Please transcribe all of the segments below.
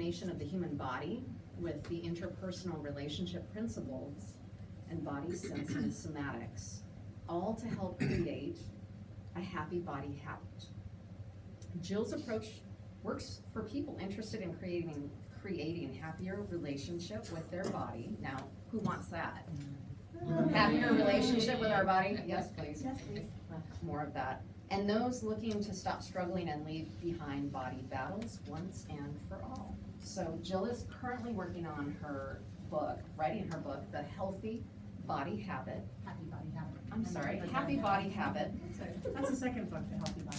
combination of the human body with the interpersonal relationship principles and body sense and somatics, all to help create a happy body habit. Jill's approach works for people interested in creating happier relationship with their body. Now, who wants that? Happier relationship with our body? Yes, please. Yes, please. More of that. And those looking to stop struggling and leave behind body battles once and for all. So Jill is currently working on her book, writing her book, The Healthy Body Habit. Happy Body Habit. I'm sorry, Happy Body Habit. That's the second book, The Healthy Body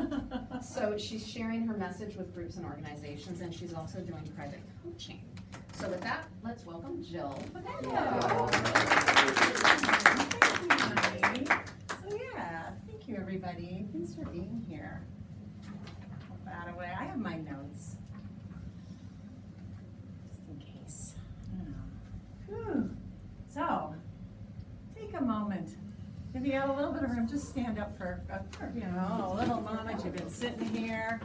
Habit. So she's sharing her message with groups and organizations, and she's also doing private coaching. So with that, let's welcome Jill. Hello. So yeah, thank you everybody. Thanks for being here. Put that away. I have my notes. Just in case. Whew. So, take a moment. If you got a little bit of room, just stand up for a little moment. You've been sitting here.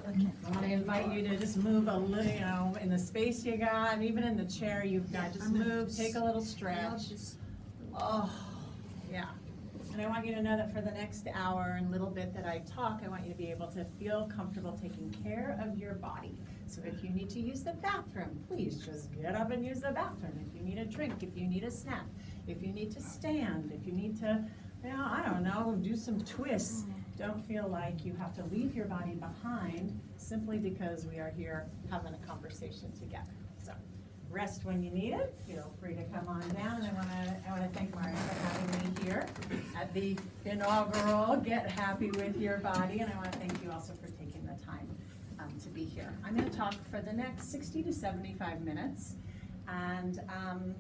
I want to invite you to just move a little, in the space you got, and even in the chair you've got, just move, take a little stretch. Oh, yeah. And I want you to know that for the next hour and little bit that I talk, I want you to be able to feel comfortable taking care of your body. So if you need to use the bathroom, please just get up and use the bathroom. If you need a drink, if you need a snack, if you need to stand, if you need to, I don't know, do some twists. Don't feel like you have to leave your body behind simply because we are here having a conversation together. So rest when you need it. Feel free to come on down. And I want to thank Mario for having me here at the inaugural Get Happy With Your Body. And I want to thank you also for taking the time to be here. I'm going to talk for the next 60 to 75 minutes. And I'm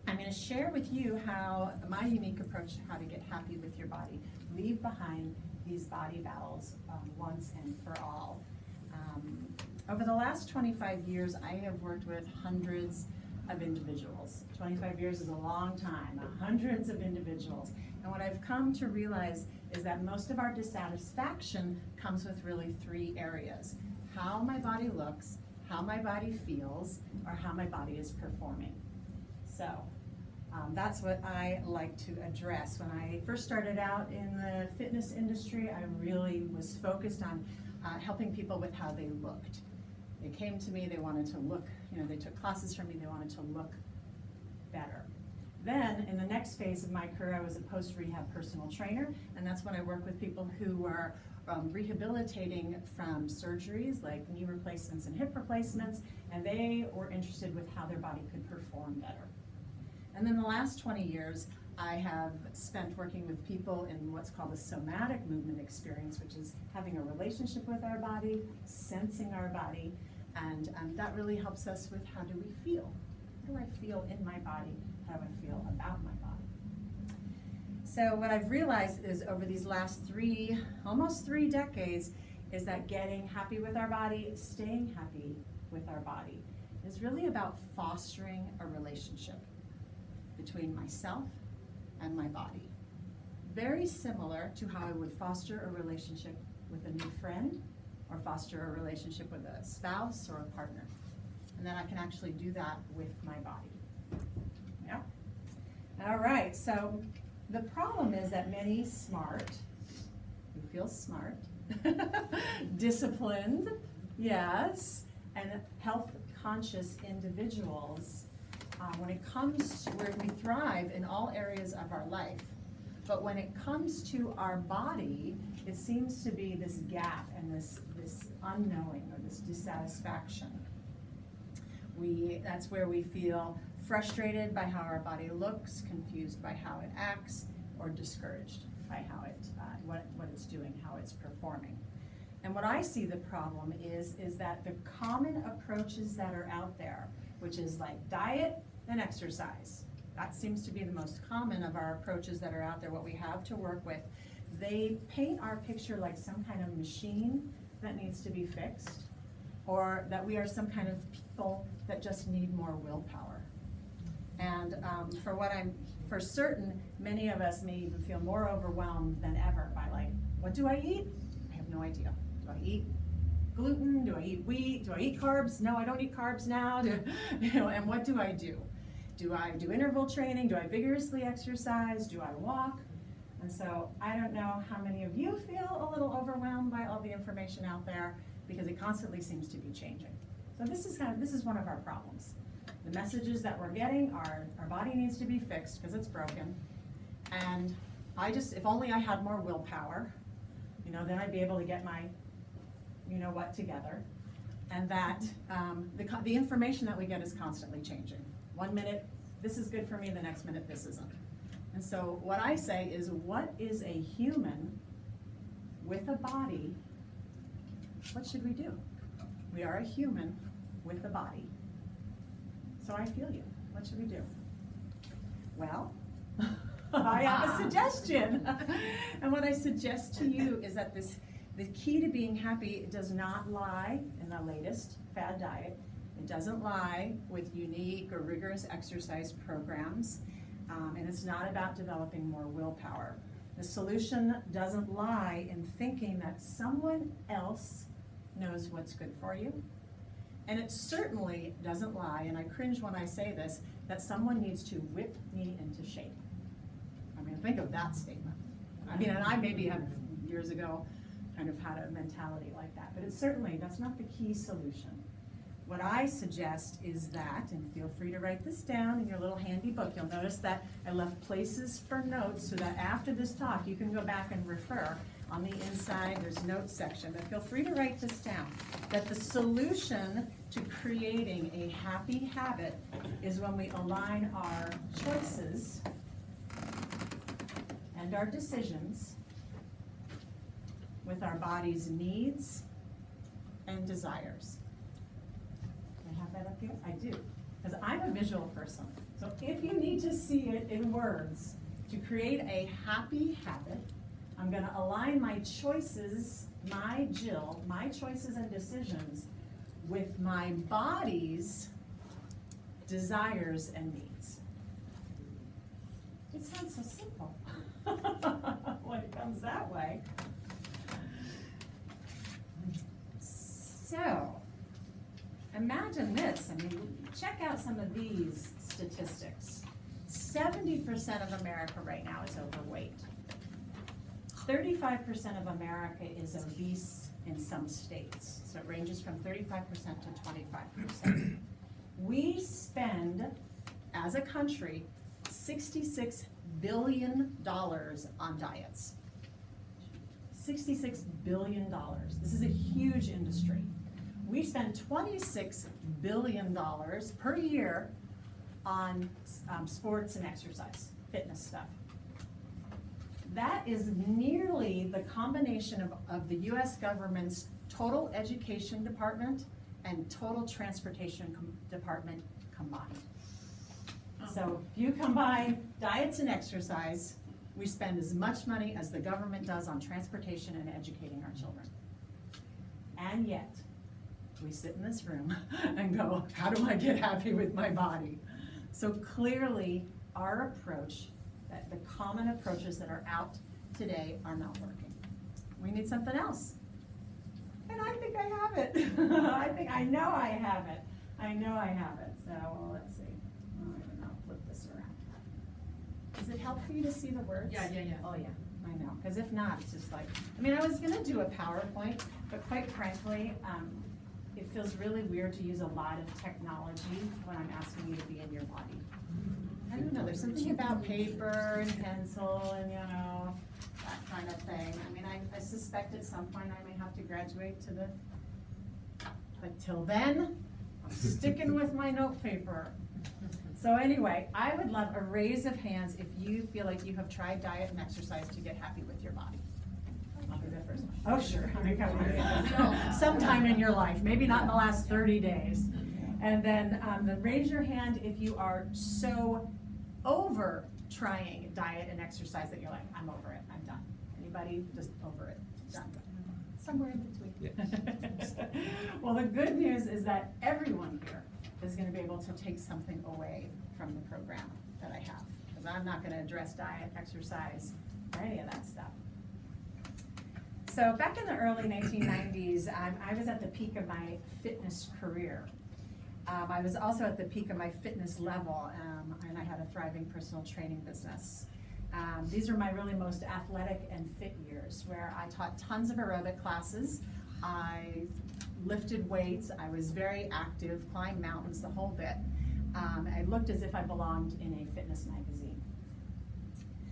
going to share with you how my unique approach to how to get happy with your body. Leave behind these body battles once and for all. Over the last 25 years, I have worked with hundreds of individuals. 25 years is a long time, hundreds of individuals. And what I've come to realize is that most of our dissatisfaction comes with really three areas: how my body looks, how my body feels, or how my body is performing. So that's what I like to address. When I first started out in the fitness industry, I really was focused on helping people with how they looked. They came to me, they wanted to look, they took classes from me, they wanted to look better. Then, in the next phase of my career, I was a post-rehab personal trainer, and that's when I work with people who were rehabilitating from surgeries like knee replacements and hip replacements, and they were interested with how their body could perform better. And then the last 20 years, I have spent working with people in what's called the somatic movement experience, which is having a relationship with our body, sensing our body, and that really helps us with how do we feel? How do I feel in my body? How do I feel about my body? So what I've realized is over these last almost three decades, is that getting happy with our body, staying happy with our body, is really about fostering a relationship between myself and my body. Very similar to how I would foster a relationship with a new friend or foster a relationship with a spouse or a partner. And then I can actually do that with my body. Yeah. All right, so the problem is that many smart, who feel smart, disciplined, yes, and health conscious individuals, when it comes to where we thrive in all areas of our life, but when it comes to our body, it seems to be this gap and this unknowing or this dissatisfaction. That's where we feel frustrated by how our body looks, confused by how it acts, or discouraged by how what it's doing, how it's performing. And what I see the problem is that the common approaches that are out there, which is like diet and exercise, that seems to be the most common of our approaches that are out there, what we have to work with. They paint our picture like some kind of machine that needs to be fixed, or that we are some kind of people that just need more willpower. And for certain, many of us may even feel more overwhelmed than ever by like, what do I eat? I have no idea. Do I eat gluten? Do I eat wheat? Do I eat carbs? No, I don't eat carbs now. And what do I do? Do I do interval training? Do I vigorously exercise? Do I walk? And so I don't know how many of you feel a little overwhelmed by all the information out there, because it constantly seems to be changing. So this is one of our problems. The messages that we're getting are our body needs to be fixed because it's broken. And if only I had more willpower, then I'd be able to get my, what together. And that the information that we get is constantly changing. 1 minute, this is good for me, the next minute, this isn't. And so what I say is, what is a human with a body? What should we do? We are a human with a body. So I feel you. What should we do? Well, I have a suggestion. And what I suggest to you is that the key to being happy does not lie in the latest fad diet. It doesn't lie with unique or rigorous exercise programs. And it's not about developing more willpower. The solution doesn't lie in thinking that someone else knows what's good for you. And it certainly doesn't lie, and I cringe when I say this, that someone needs to whip me into shape. I mean, think of that statement. I mean, and I maybe have years ago kind of had a mentality like that, but that's not the key solution. What I suggest is that, and feel free to write this down in your little handy book, you'll notice that I left places for notes so that after this talk you can go back and refer. On the inside there's notes section, but feel free to write this down, that the solution to creating a happy habit is when we align our choices and our decisions with our body's needs and desires. I have that up here? I do, because I'm a visual person. So if you need to see it in words, to create a happy habit, I'm gonna align my choices, my choices and decisions with my body's desires and needs. It sounds so simple when it comes that way. So, imagine this. I mean, check out some of these statistics. 70% of America right now is overweight. 35% of America is obese in some states. So it ranges from 35% to 25%. We spend, as a country, $66 billion on diets. $66 billion. This is a huge industry. We spend $26 billion per year on sports and exercise, fitness stuff. That is nearly the combination of the US government's total education department and total transportation department combined. So if you combine diets and exercise, we spend as much money as the government does on transportation and educating our children. And yet, we sit in this room and go, how do I get happy with my body? So clearly, our approach, the common approaches that are out today are not working. We need something else. And I think I have it. I know I have it. So let's see. I'll flip this around. Does it help for you to see the words? Yeah. Oh yeah, I know. Because if not, it's just like, I mean, I was gonna do a PowerPoint, but quite frankly, it feels really weird to use a lot of technology when I'm asking you to be in your body. I don't know, there's something about paper and pencil and, that kind of thing. I mean, I suspect at some point I may have to graduate but till then, I'm sticking with my note paper. So anyway, I would love a raise of hands if you feel like you have tried diet and exercise to get happy with your body. I'll be the first one. Oh, sure. Sometime in your life, maybe not in the last 30 days. And then raise your hand if you are so over trying diet and exercise that you're like, I'm over it, I'm done. Anybody just over it, done? Somewhere in between. Yeah. Well, the good news is that everyone here is going to be able to take something away from the program that I have, because I'm not going to address diet, exercise, or any of that stuff. So back in the early 1990s, I was at the peak of my fitness career. I was also at the peak of my fitness level, and I had a thriving personal training business. These were my really most athletic and fit years, where I taught tons of aerobic classes. I lifted weights, I was very active, climbed mountains, the whole bit. I looked as if I belonged in a fitness magazine.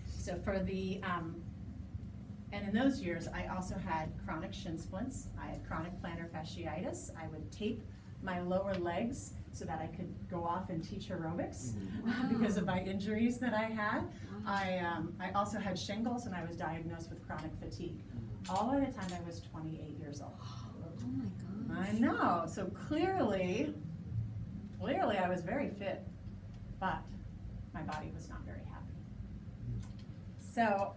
So and in those years, I also had chronic shin splints, I had chronic plantar fasciitis. I would tape my lower legs so that I could go off and teach aerobics because of my injuries that I had. I also had shingles, and I was diagnosed with chronic fatigue, all by the time I was 28 years old. Oh my gosh. I know, so clearly I was very fit, but my body was not very happy. So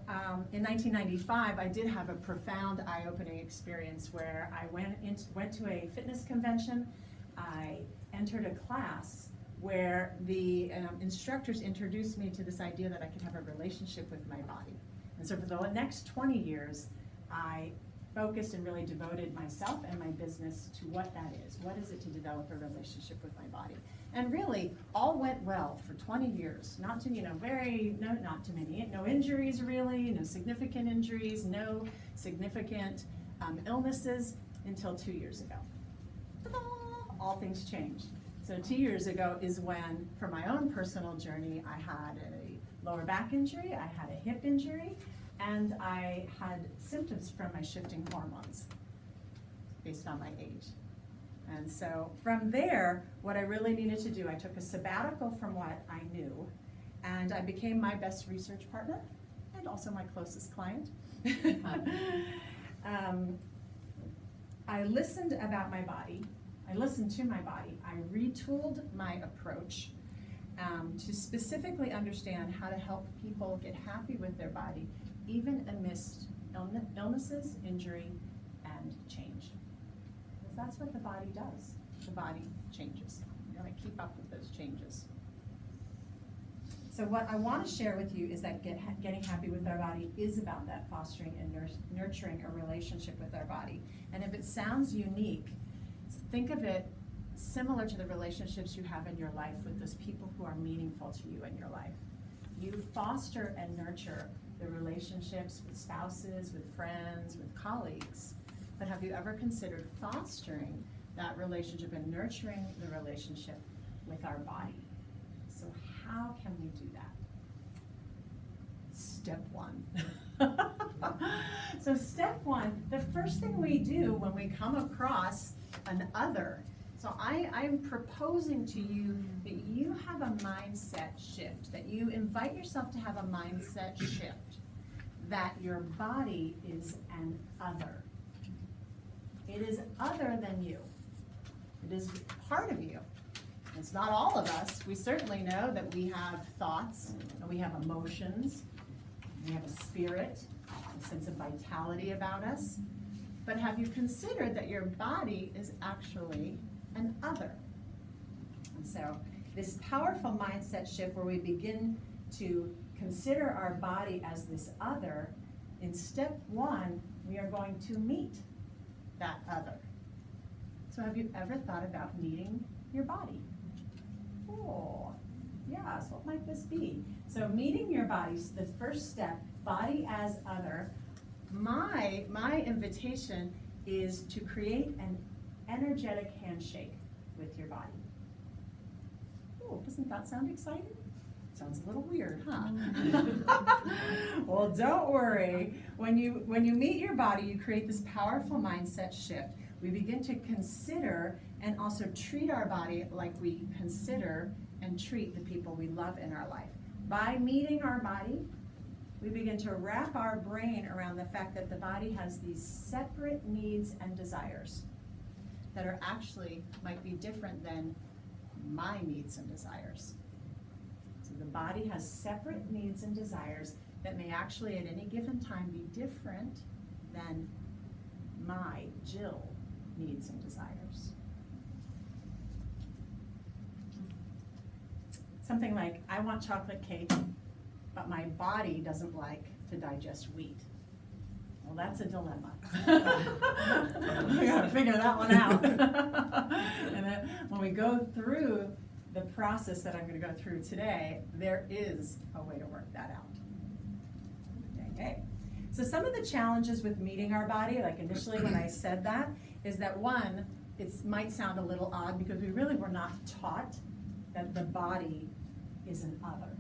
in 1995, I did have a profound eye-opening experience where I went to a fitness convention. I entered a class where the instructors introduced me to this idea that I could have a relationship with my body. And so for the next 20 years, I focused and really devoted myself and my business to what that is. What is it to develop a relationship with my body? And really, all went well for 20 years. Not too many, no injuries really, no significant injuries, no significant illnesses until 2 years ago. Ta-da! All things changed. So 2 years ago is when, for my own personal journey, I had a lower back injury, I had a hip injury, and I had symptoms from my shifting hormones based on my age. And so from there, what I really needed to do, I took a sabbatical from what I knew, and I became my best research partner and also my closest client. I listened about my body. I listened to my body. I retooled my approach to specifically understand how to help people get happy with their body, even amidst illnesses, injury, and change. Because that's what the body does. The body changes. You gotta keep up with those changes. So what I want to share with you is that getting happy with our body is about that fostering and nurturing a relationship with our body. And if it sounds unique, think of it similar to the relationships you have in your life with those people who are meaningful to you in your life. You foster and nurture the relationships with spouses, with friends, with colleagues. But have you ever considered fostering that relationship and nurturing the relationship with our body? So how can we do that? Step one. So step one, the first thing we do when we come across an other, so I'm proposing to you that you have a mindset shift, that you invite yourself to have a mindset shift, that your body is an other. It is other than you. It is part of you. It's not all of us. We certainly know that we have thoughts, and we have emotions, we have a spirit, a sense of vitality about us. But have you considered that your body is actually an other? And so this powerful mindset shift where we begin to consider our body as this other, in step one, we are going to meet that other. So have you ever thought about meeting your body? Oh, yes, what might this be? So meeting your body is the first step, body as other. My invitation is to create an energetic handshake with your body. Oh, doesn't that sound exciting? Sounds a little weird, huh? Well, don't worry. When you meet your body, you create this powerful mindset shift. We begin to consider and also treat our body like we consider and treat the people we love in our life. By meeting our body, we begin to wrap our brain around the fact that the body has these separate needs and desires that are actually might be different than my needs and desires. So the body has separate needs and desires that may actually at any given time be different than my, Jill, needs and desires. Something like, I want chocolate cake, but my body doesn't like to digest wheat. Well, that's a dilemma. We gotta figure that one out. And then when we go through the process that I'm gonna go through today, there is a way to work that out. Okay. So some of the challenges with meeting our body, like initially when I said that, is that one, it might sound a little odd because we really were not taught that the body is an other.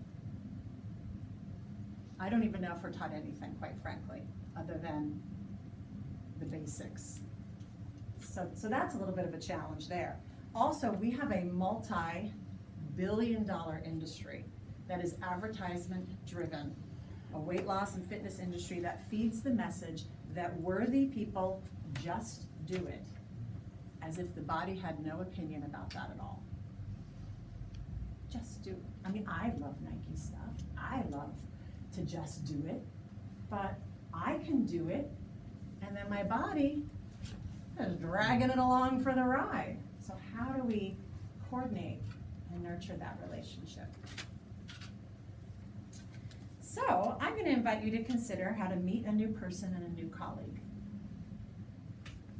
I don't even know if we're taught anything, quite frankly, other than the basics. So that's a little bit of a challenge there. Also, we have a multi-billion-dollar industry that is advertisement-driven, a weight loss and fitness industry that feeds the message that worthy people just do it, as if the body had no opinion about that at all. Just do it. I mean, I love Nike stuff. I love to just do it, but I can do it, and then my body is dragging it along for the ride. So how do we coordinate and nurture that relationship? So I'm going to invite you to consider how to meet a new person and a new colleague.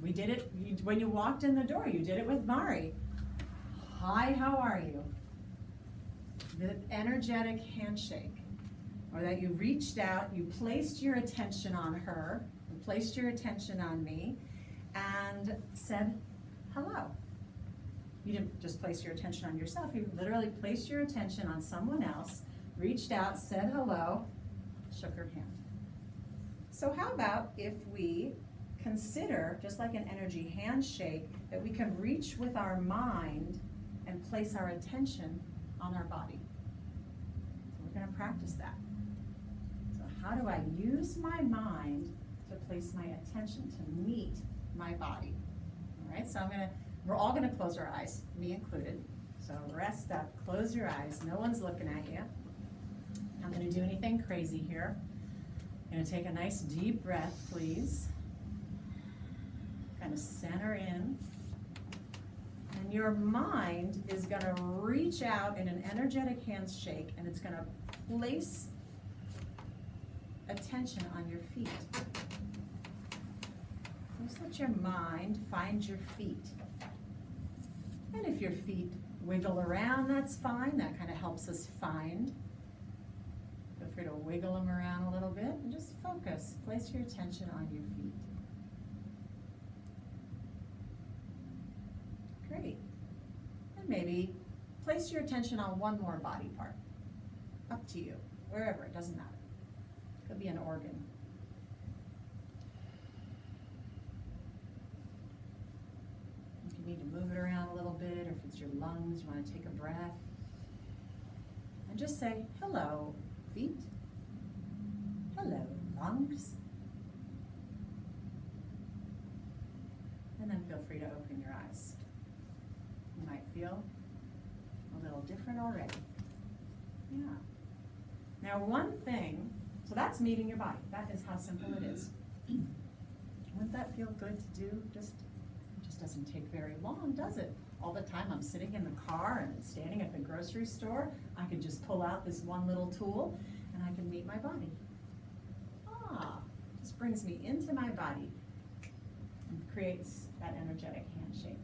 We did it, when you walked in the door, you did it with Mari. Hi, how are you? The energetic handshake, or that you reached out, you placed your attention on her, you placed your attention on me, and said hello. You didn't just place your attention on yourself, you literally placed your attention on someone else, reached out, said hello, shook her hand. So how about if we consider, just like an energy handshake, that we can reach with our mind and place our attention on our body. So we're going to practice that. So how do I use my mind to place my attention to meet my body? All right, so we're all going to close our eyes, me included. So rest up, close your eyes, no one's looking at you. I'm going to do anything crazy here. I'm going to take a nice deep breath, please. Kind of center in. And your mind is going to reach out in an energetic handshake, and it's going to place attention on your feet. Just let your mind find your feet. And if your feet wiggle around, that's fine. That kind of helps us find. Feel free to wiggle them around a little bit and just focus. Place your attention on your feet. Great. And maybe place your attention on one more body part. Up to you. Wherever, it doesn't matter. Could be an organ. If you need to move it around a little bit, or if it's your lungs, you want to take a breath. And just say, hello, feet. Hello, lungs. And then feel free to open your eyes. You might feel a little different already. Yeah. Now one thing, so that's meeting your body. That is how simple it is. Wouldn't that feel good to do? It just doesn't take very long, does it? All the time I'm sitting in the car and standing at the grocery store, I can just pull out this one little tool and I can meet my body. Just brings me into my body and creates that energetic handshake.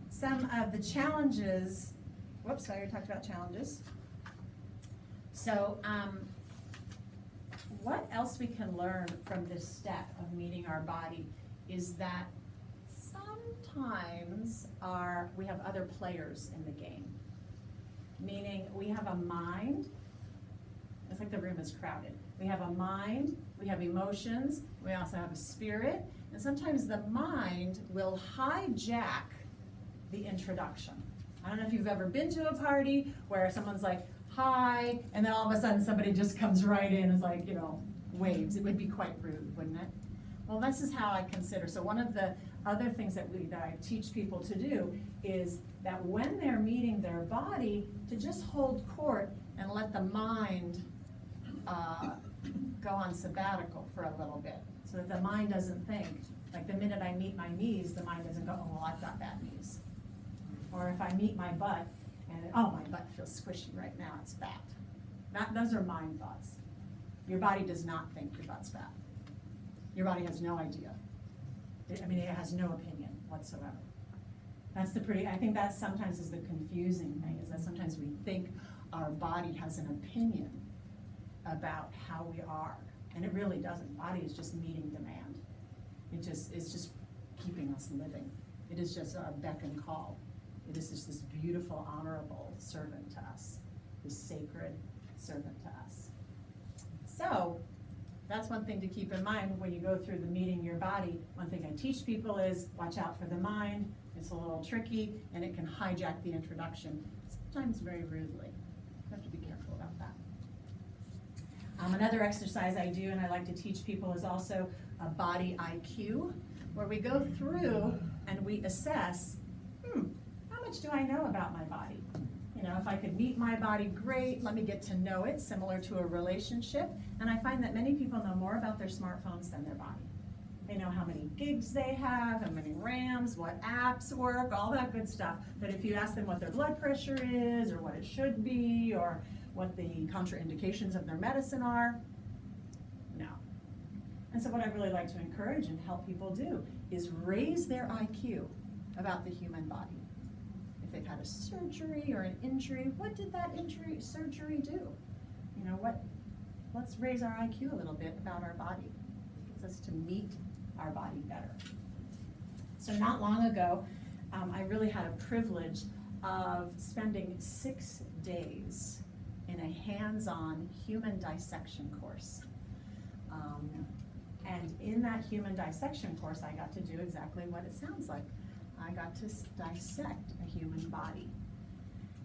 Some of the challenges, whoops, I already talked about challenges. So what else we can learn from this step of meeting our body is that sometimes we have other players in the game. Meaning we have a mind, it's like the room is crowded. We have a mind, we have emotions, we also have a spirit, and sometimes the mind will hijack the introduction. I don't know if you've ever been to a party where someone's like, hi, and then all of a sudden somebody just comes right in and is like, waves. It would be quite rude, wouldn't it? Well, this is how I consider. So one of the other things that I teach people to do is that when they're meeting their body, to just hold court and let the mind go on sabbatical for a little bit, so that the mind doesn't think. Like the minute I meet my knees, the mind doesn't go, oh, well, I've got bad knees. Or if I meet my butt, and oh, my butt feels squishy right now, it's fat. Those are mind thoughts. Your body does not think your butt's fat. Your body has no idea. It has no opinion whatsoever. That's I think that sometimes is the confusing thing, is that sometimes we think our body has an opinion about how we are, and it really doesn't. Body is just meeting demand. It's just keeping us living. It is just a beck and call. It is just this beautiful, honorable servant to us, this sacred servant to us. So, that's one thing to keep in mind when you go through the meeting your body. One thing I teach people is watch out for the mind. It's a little tricky, and it can hijack the introduction, sometimes very rudely. You have to be careful about that. Another exercise I do and I like to teach people is also a body IQ, where we go through and we assess, how much do I know about my body? You know, if I could meet my body, great, let me get to know it, similar to a relationship. And I find that many people know more about their smartphones than their body. They know how many gigs they have, how many RAMs, what apps work, all that good stuff. But if you ask them what their blood pressure is, or what it should be, or what the contraindications of their medicine are, no. And so what I really like to encourage and help people do is raise their IQ about the human body. If they've had a surgery or an injury, what did that surgery do? You know, let's raise our IQ a little bit about our body. It gets us to meet our body better. So not long ago, I really had a privilege of spending 6 days in a hands-on human dissection course. And in that human dissection course, I got to do exactly what it sounds like. I got to dissect a human body.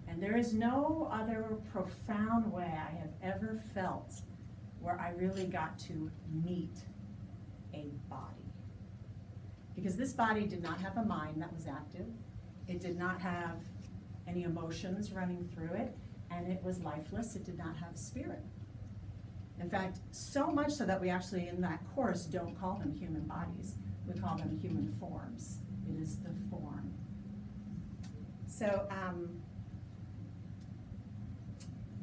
And there is no other profound way I have ever felt where I really got to meet a body. Because this body did not have a mind that was active. It did not have any emotions running through it, and it was lifeless. It did not have spirit. In fact, so much so that we actually in that course don't call them human bodies. We call them human forms. It is the form. So,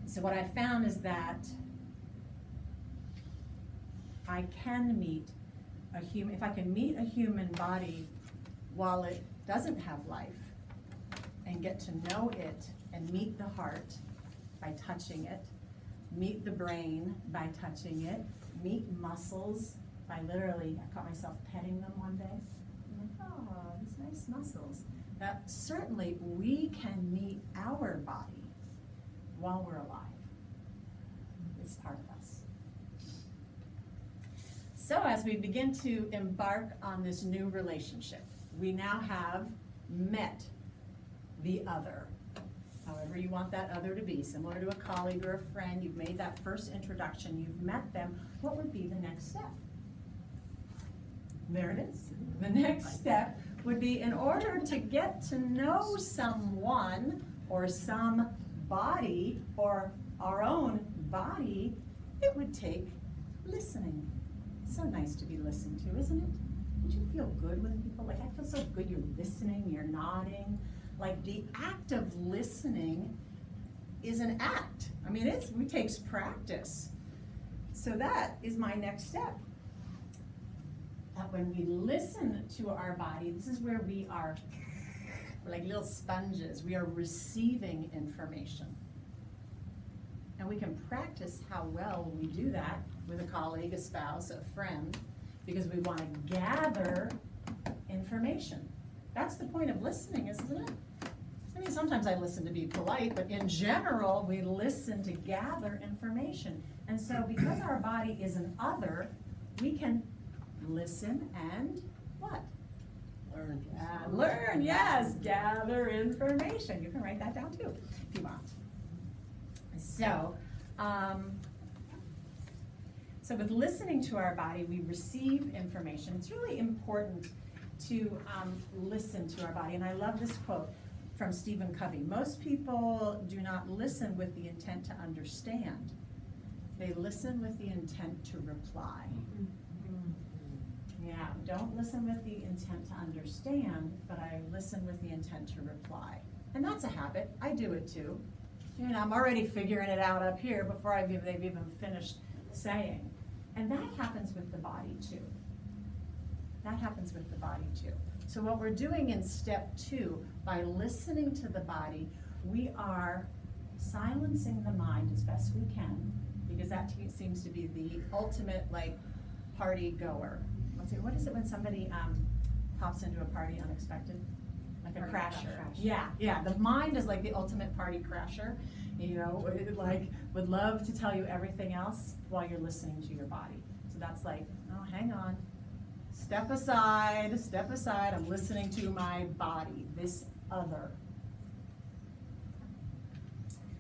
so what I found is that I can meet a human, if I can meet a human body while it doesn't have life, and get to know it and meet the heart by touching it, meet the brain by touching it, meet muscles by literally, I caught myself petting them one day. I'm like, oh, these nice muscles. Certainly we can meet our body while we're alive. It's part of us. So as we begin to embark on this new relationship, we now have met the other. However you want that other to be, similar to a colleague or a friend, you've made that first introduction, you've met them, what would be the next step? There it is. The next step would be, in order to get to know someone or some body or our own body, it would take listening. It's so nice to be listened to, isn't it? Don't you feel good when people, like, I feel so good, you're listening, you're nodding. Like, the act of listening is an act. I mean, it takes practice. So that is my next step. That when we listen to our body, this is where we're like little sponges. We are receiving information. And we can practice how well we do that with a colleague, a spouse, a friend, because we want to gather information. That's the point of listening, isn't it? I mean, sometimes I listen to be polite, but in general, we listen to gather information. And so because our body is an other, we can listen and what? Learn. Learn, yes, gather information. You can write that down too, if you want. So, so with listening to our body, we receive information. It's really important to listen to our body. And I love this quote from Stephen Covey. Most people do not listen with the intent to understand. They listen with the intent to reply. Yeah, don't listen with the intent to understand, but I listen with the intent to reply. And that's a habit. I do it too. You know, I'm already figuring it out up here before they've even finished saying. And that happens with the body too. that happens with the body too. So what we're doing in step 2, by listening to the body, we are silencing the mind as best we can, because that seems to be the ultimate, like, party goer. What is it when somebody pops into a party unexpected? Like a crasher. Yeah, the mind is like the ultimate party crasher. You know, it, like, would love to tell you everything else while you're listening to your body. So that's like, oh, hang on. Step aside, I'm listening to my body, this other.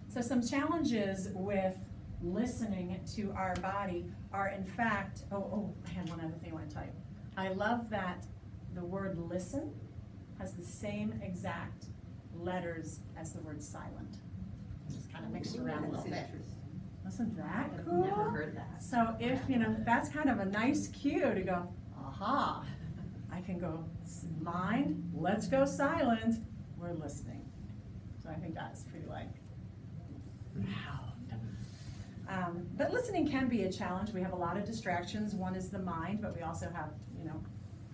So some challenges with listening to our body are, in fact, I had one other thing I want to tell you. I love that the word listen has the same exact letters as the word silent. Just kind of mixed around a little bit. Isn't that cool? I've never heard that. So if, you know, that's kind of a nice cue to go, aha, I can go, mind, let's go silent, we're listening. So I think that's pretty like, wow. But listening can be a challenge. We have a lot of distractions. One is the mind, but we also have, you know,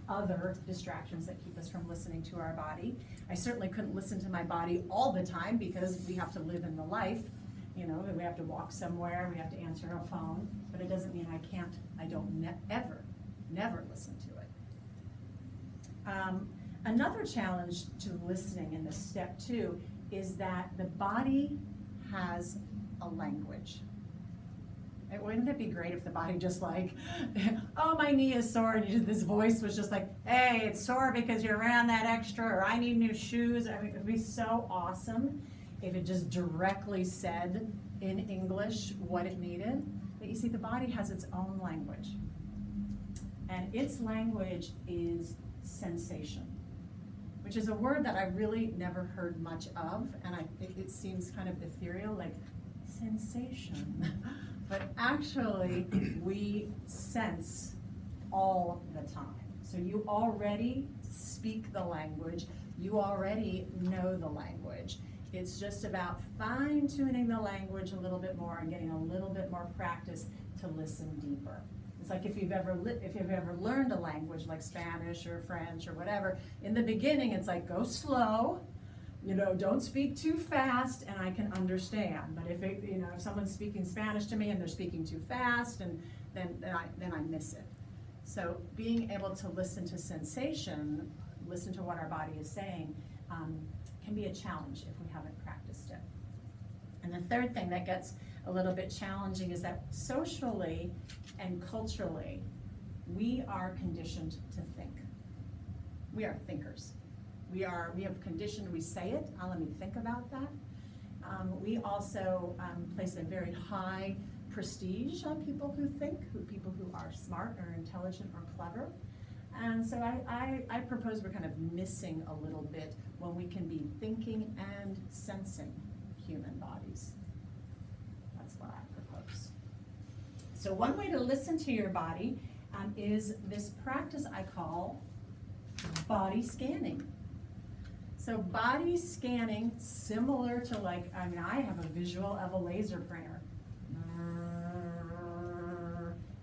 other distractions that keep us from listening to our body. I certainly couldn't listen to my body all the time because we have to live in the life. You know, we have to walk somewhere, we have to answer a phone, but it doesn't mean I don't never listen to it. Another challenge to listening in this step 2 is that the body has a language. Wouldn't it be great if the body just like, oh, my knee is sore, and this voice was just like, hey, it's sore because you ran that extra, or I need new shoes. I mean, it would be so awesome if it just directly said in English what it needed. But you see, the body has its own language. And its language is sensation, which is a word that I really never heard much of, and it seems kind of ethereal, like sensation. But actually, we sense all the time. So you already speak the language, you already know the language. It's just about fine-tuning the language a little bit more and getting a little bit more practice to listen deeper. It's like if you've ever learned a language like Spanish or French or whatever, in the beginning it's like, go slow, you know, don't speak too fast and I can understand. But if someone's speaking Spanish to me and they're speaking too fast, and then I miss it. So being able to listen to sensation, listen to what our body is saying, can be a challenge if we haven't practiced it. And the third thing that gets a little bit challenging is that socially and culturally, we are conditioned to think. We are thinkers. We have conditioned, we say it, let me think about that. We also place a very high prestige on people who think, people who are smart or intelligent or clever. And so I propose we're kind of missing a little bit when we can be thinking and sensing human bodies. That's what I propose. So one way to listen to your body is this practice I call body scanning. So body scanning, similar to I have a visual of a laser printer.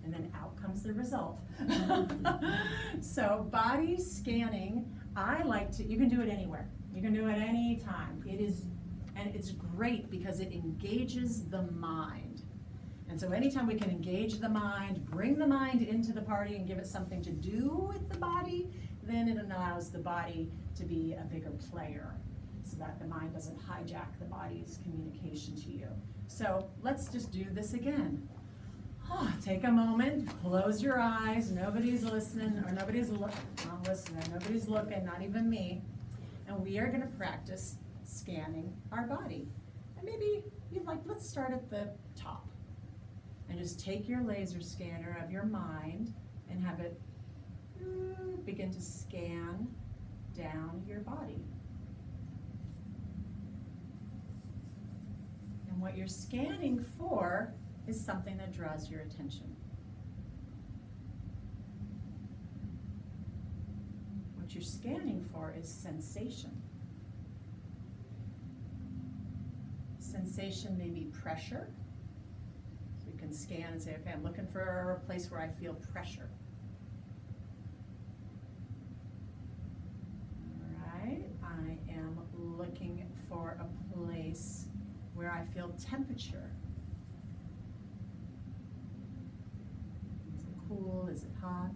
And then out comes the result. So body scanning, you can do it anywhere. You can do it any time. It's great because it engages the mind. And so anytime we can engage the mind, bring the mind into the party and give it something to do with the body, then it allows the body to be a bigger player so that the mind doesn't hijack the body's communication to you. So let's just do this again. Take a moment, close your eyes, nobody's listening, or nobody's looking, not even me. And we are gonna practice scanning our body. And maybe let's start at the top. And just take your laser scanner of your mind and have it begin to scan down your body. And what you're scanning for is something that draws your attention. What you're scanning for is sensation. Sensation may be pressure. So you can scan and say, okay, I'm looking for a place where I feel pressure. looking for a place where I feel temperature. Is it cool? Is it hot?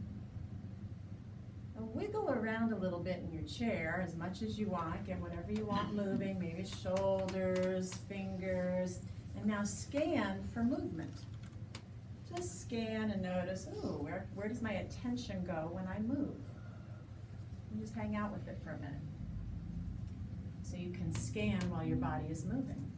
Wiggle around a little bit in your chair as much as you want. Get whatever you want moving, maybe shoulders, fingers, and now scan for movement. Just scan and notice, ooh, where does my attention go when I move? And just hang out with it for a minute. So you can scan while your body is moving.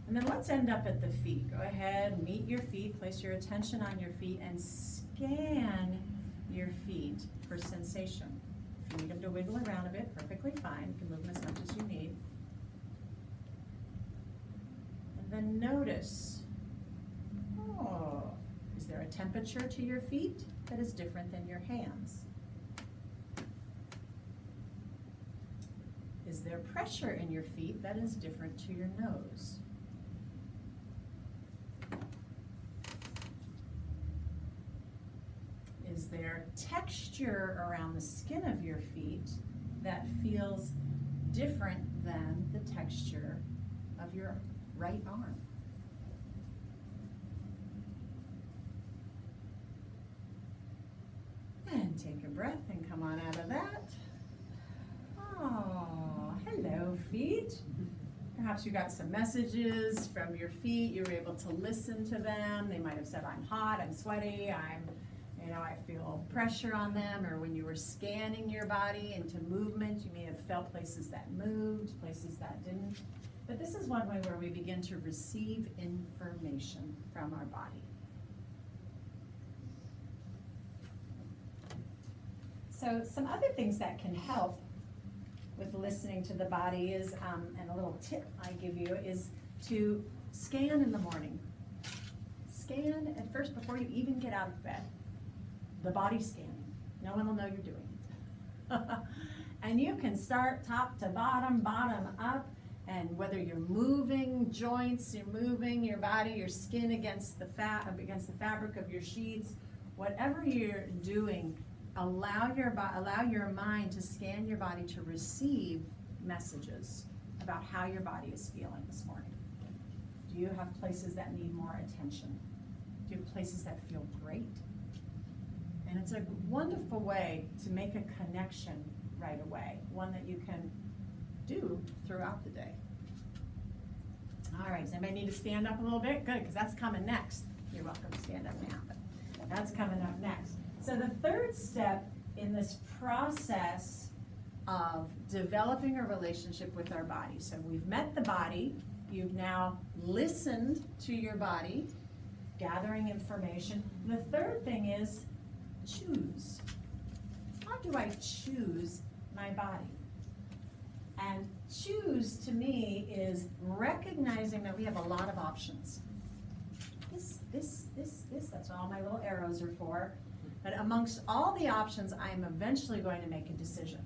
And then let's end up at the feet. Go ahead, meet your feet, place your attention on your feet, and scan your feet for sensation. If you need them to wiggle around a bit, perfectly fine. You can move them as much as you need. And then notice, oh, is there a temperature to your feet that is different than your hands? Is there pressure in your feet that is different to your nose? Is there texture around the skin of your feet that feels different than the texture of your right arm? And take a breath and come on out of that. Oh, hello, feet. Perhaps you got some messages from your feet. You were able to listen to them. They might have said, I'm hot, I'm sweaty, I feel pressure on them. Or when you were scanning your body into movement, you may have felt places that moved, places that didn't. But this is one way where we begin to receive information from our body. So some other things that can help with listening to the body is, and a little tip I give you is to scan in the morning. Scan at first before you even get out of bed. The body scanning. No one will know you're doing it. And you can start top to bottom, bottom up, and whether you're moving joints, you're moving your body, your skin against the fabric of your sheets, whatever you're doing, allow your mind to scan your body to receive messages about how your body is feeling this morning. Do you have places that need more attention? Do you have places that feel great? And it's a wonderful way to make a connection right away, one that you can do throughout the day. All right, does anybody need to stand up a little bit? Good, because that's coming next. You're welcome to stand up now, but that's coming up next. So the third step in this process of developing a relationship with our body. So we've met the body, you've now listened to your body, gathering information. The third thing is choose. How do I choose my body? And choose to me is recognizing that we have a lot of options. This, that's what all my little arrows are for. But amongst all the options, I'm eventually going to make a decision.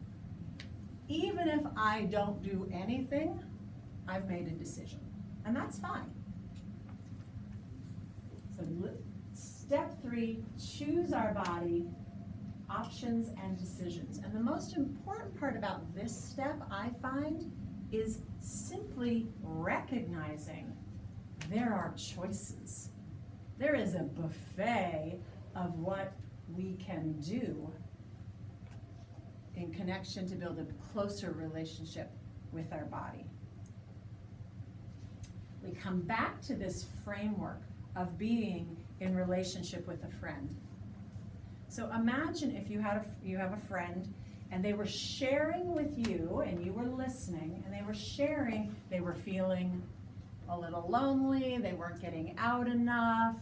Even if I don't do anything, I've made a decision. And that's fine. So step 3, choose our body, options and decisions. And the most important part about this step, I find, is simply recognizing there are choices. There is a buffet of what we can do in connection to build a closer relationship with our body. We come back to this framework of being in relationship with a friend. So imagine if you have a friend and they were sharing with you and you were listening, and they were sharing, they were feeling a little lonely, they weren't getting out enough,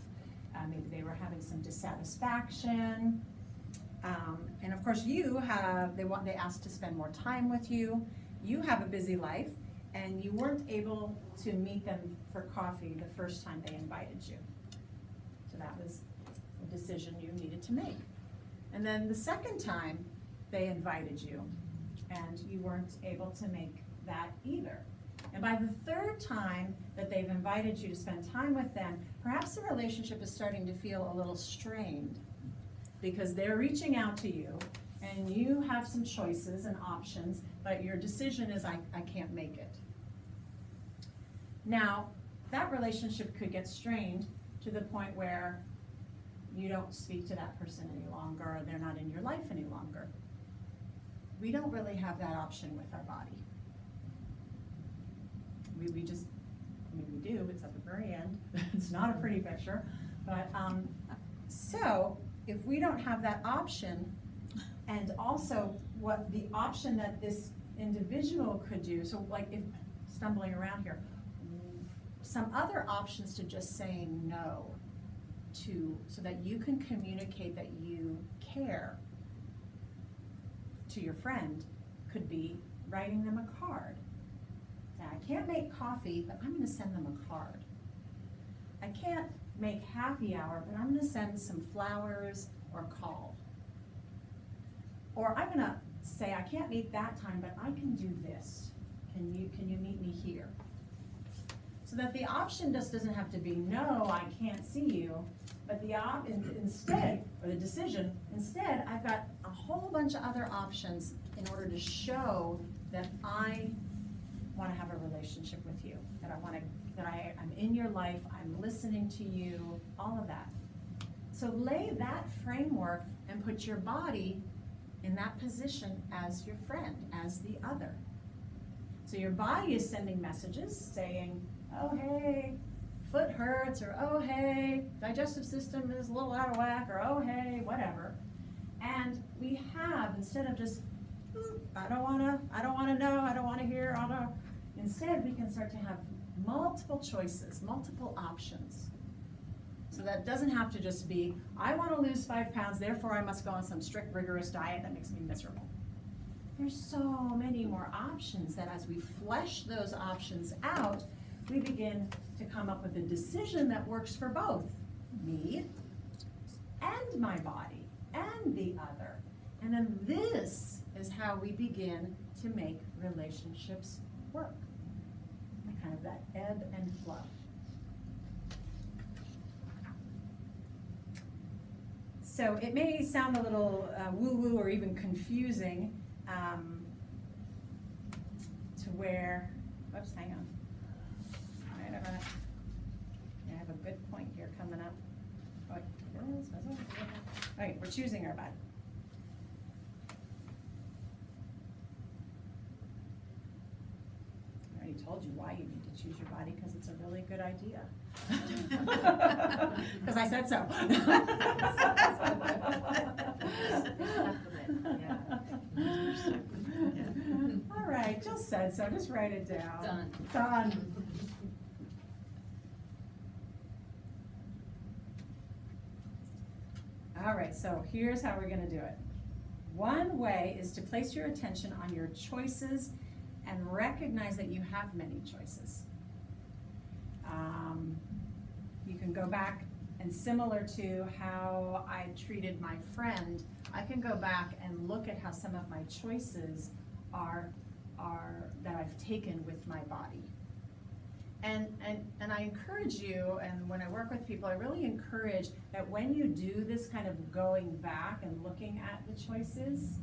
maybe they were having some dissatisfaction, and of course they asked to spend more time with you. You have a busy life and you weren't able to meet them for coffee the first time they invited you. So that was a decision you needed to make. And then the second time they invited you and you weren't able to make that either. And by the third time that they've invited you to spend time with them, perhaps the relationship is starting to feel a little strained because they're reaching out to you and and you have some choices and options, but your decision is I can't make it. Now, that relationship could get strained to the point where you don't speak to that person any longer, or they're not in your life any longer. We don't really have that option with our body. We just, I mean, we do, it's at the very end. It's not a pretty picture, but, so if we don't have that option, and also what the option that this individual could do, so like if stumbling around here, some other options to just saying no to, so that you can communicate that you care to your friend, could be writing them a card. Now, I can't make coffee, but I'm gonna send them a card. I can't make happy hour, but I'm gonna send some flowers or call. Or I'm gonna say, I can't meet that time, but I can do this. Can you meet me here? So that the option just doesn't have to be, no, I can't see you, but the instead, or the decision, instead, I've got a whole bunch of other options in order to show that I wanna have a relationship with you, that I'm in your life, I'm listening to you, all of that. So lay that framework and put your body in that position as your friend, as the other. So your body is sending messages saying, oh hey, foot hurts, or oh hey, digestive system is a little out of whack, or oh hey, whatever. And we have, instead of just, I don't wanna know, I don't wanna hear, instead we can start to have multiple choices, multiple options. So that doesn't have to just be, I wanna lose 5 pounds, therefore I must go on some strict rigorous diet that makes me miserable. There's so many more options that as we flesh those options out, we begin to come up with a decision that works for both me and my body and the other. And then this is how we begin to make relationships work. Kind of that ebb and flow. So it may sound a little woo-woo or even confusing to where, whoops, hang on. Wait a minute. I have a good point here coming up. Oh, all right, we're choosing our body. I already told you why you need to choose your body, because it's a really good idea. Because I said so. All right, Jill said so, just write it down. Done. All right, so here's how we're gonna do it. One way is to place your attention on your choices and recognize that you have many choices. You can go back, and similar to how I treated my friend, I can go back and look at how some of my choices are that I've taken with my body. And I encourage you, and when I work with people, I really encourage that when you do this kind of going back and looking at the choices,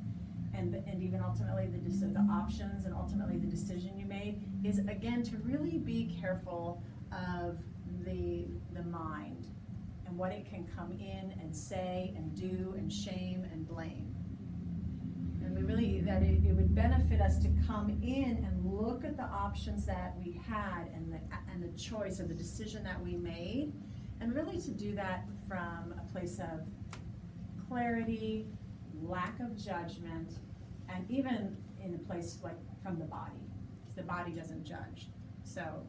and even ultimately the options and ultimately the decision you made, is again to really be careful of the mind and what it can come in and say and do and shame and blame. And we really, that it would benefit us to come in and look at the options that we had and the choice or the decision that we made, and really to do that from a place of clarity, lack of judgment, and even in a place like from the body, because the body doesn't judge. So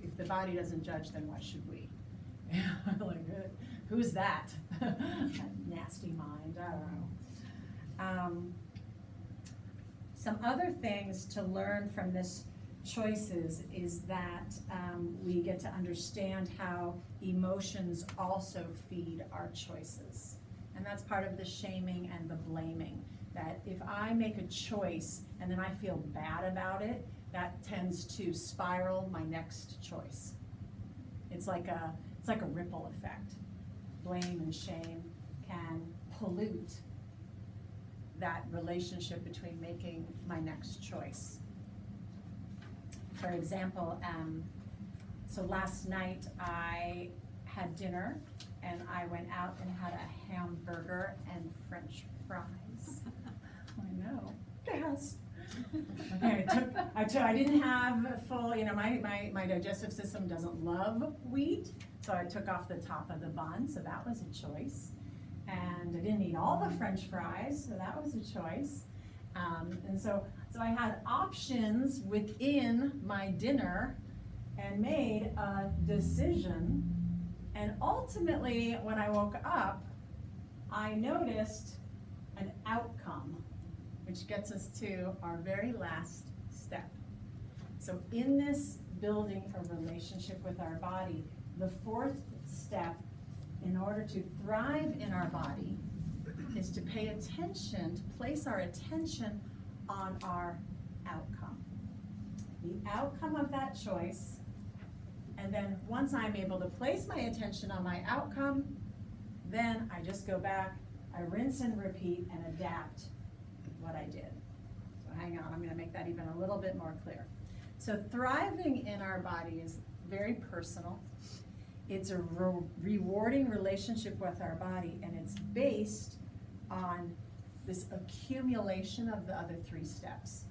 if the body doesn't judge, then what should we? Like, who's that? That nasty mind, I don't know. Some other things to learn from this choices is that we get to understand how emotions also feed our choices. And that's part of the shaming and the blaming. That if I make a choice and then I feel bad about it, that tends to spiral my next choice. It's like a ripple effect. Blame and shame can pollute that relationship between making my next choice. For example, so last night I had dinner and I went out and had a hamburger and French fries. I know, yes. Okay, I didn't have a full, my digestive system doesn't love wheat, so I took off the top of the bun, so that was a choice. And I didn't eat all the French fries, so that was a choice. And so I had options within my dinner and made a decision. And ultimately, when I woke up, I noticed an outcome, which gets us to our very last step. So in this building a relationship with our body, the fourth step in order to thrive in our body is to pay attention, to place our attention on our outcome. The outcome of that choice, and then once I'm able to place my attention on my outcome, then I just go back, I rinse and repeat and adapt what I did. So hang on, I'm gonna make that even a little bit more clear. So thriving in our body is very personal. It's a rewarding relationship with our body, and it's based on this accumulation of the other three steps.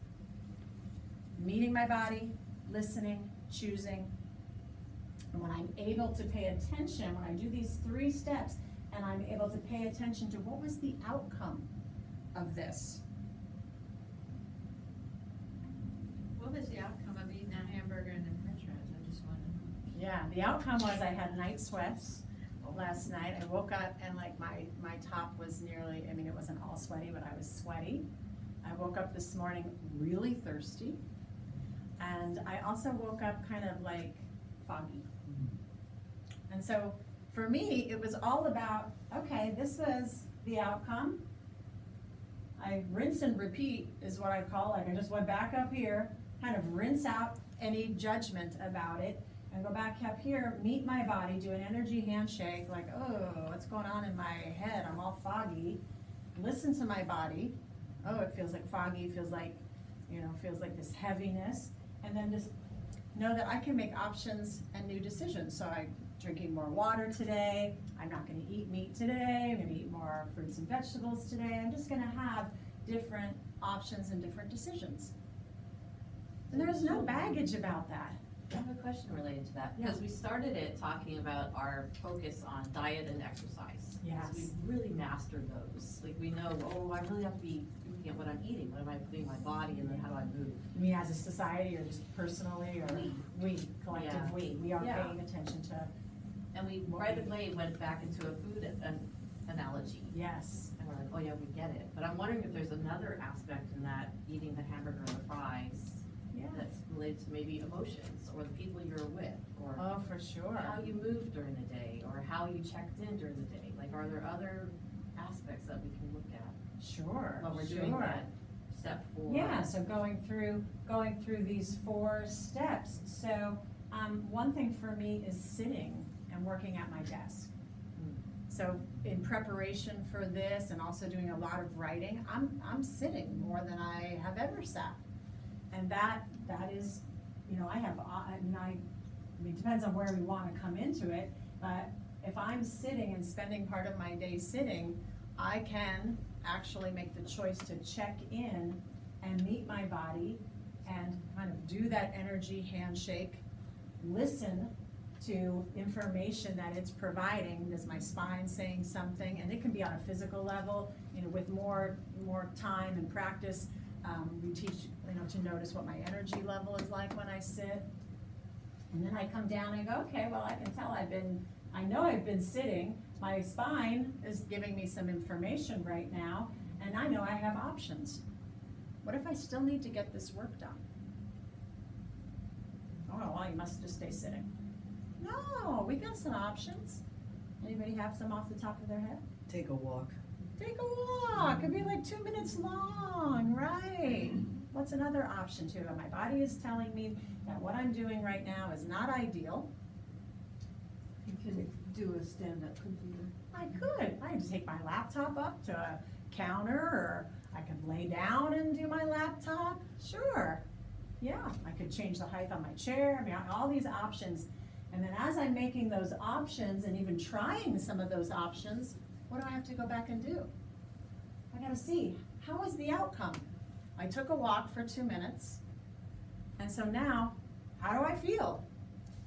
Meeting my body, listening, choosing. And when I'm able to pay attention, when I do these three steps, and I'm able to pay attention to what was the outcome of this. What was the outcome of eating that hamburger and the french fries? I just wanted. Yeah, the outcome was I had night sweats last night. I woke up and like my top was nearly, I mean, it wasn't all sweaty, but I was sweaty. I woke up this morning really thirsty. And I also woke up kind of like foggy. And so for me, it was all about, okay, this was the outcome. I rinse and repeat is what I call, like I just went back up here, kind of rinse out any judgment about it, and go back up here, meet my body, do an energy handshake, like, oh, what's going on in my head? I'm all foggy. Listen to my body. Oh, it feels like foggy, feels like this heaviness. And then just know that I can make options and new decisions. So I'm drinking more water today. I'm not gonna eat meat today. I'm gonna eat more fruits and vegetables today. I'm just gonna have different options and different decisions. And there's no baggage about that. I have a question related to that, Yeah. because we started it talking about our focus on diet and exercise. Yes. So we've really mastered those, like we know, oh, I really have to be looking at what I'm eating, what am I putting in my body, and then how do I move? I mean, as a society or just personally or we, collective Yeah. we are Yeah. paying attention to, And we right away went back into a food analogy, yes. and we're like, oh yeah, we get it. But I'm wondering if there's another aspect in that, eating the hamburger and the fries, Yeah. that's related to maybe emotions, or the people you're with, or Oh, for sure. how you moved during the day, or how you checked in during the day. Like, are there other aspects that we can look at Sure, while we're doing sure. that step 4? Yeah, so going through these 4 steps. So, one thing for me is sitting and working at my desk. So in preparation for this and also doing a lot of writing, I'm sitting more than I have ever sat. And that is, I mean, it depends on where we wanna come into it, but if I'm sitting and spending part of my day sitting, I can actually make the choice to check in and meet my body and kind of do that energy handshake, listen to information that it's providing. Is my spine saying something? And it can be on a physical level, with more time and practice. We teach, to notice what my energy level is like when I sit. And then I come down and go, okay, well, I can tell I know I've been sitting. My spine is giving me some information right now, and I know I have options. What if I still need to get this work done? Oh, well, you must just stay sitting. No, we got some options. Anybody have some off the top of their head? Take a walk. Take a walk, it'd be like 2 minutes long, right? What's another option too? My body is telling me that what I'm doing right now is not ideal. You can do a stand-up computer. I could take my laptop up to a counter, or I could lay down and do my laptop, sure. Yeah, I could change the height on my chair, I mean, all these options. And then as I'm making those options and even trying some of those options, what do I have to go back and do? I gotta see, how was the outcome? I took a walk for 2 minutes, and so now, how do I feel?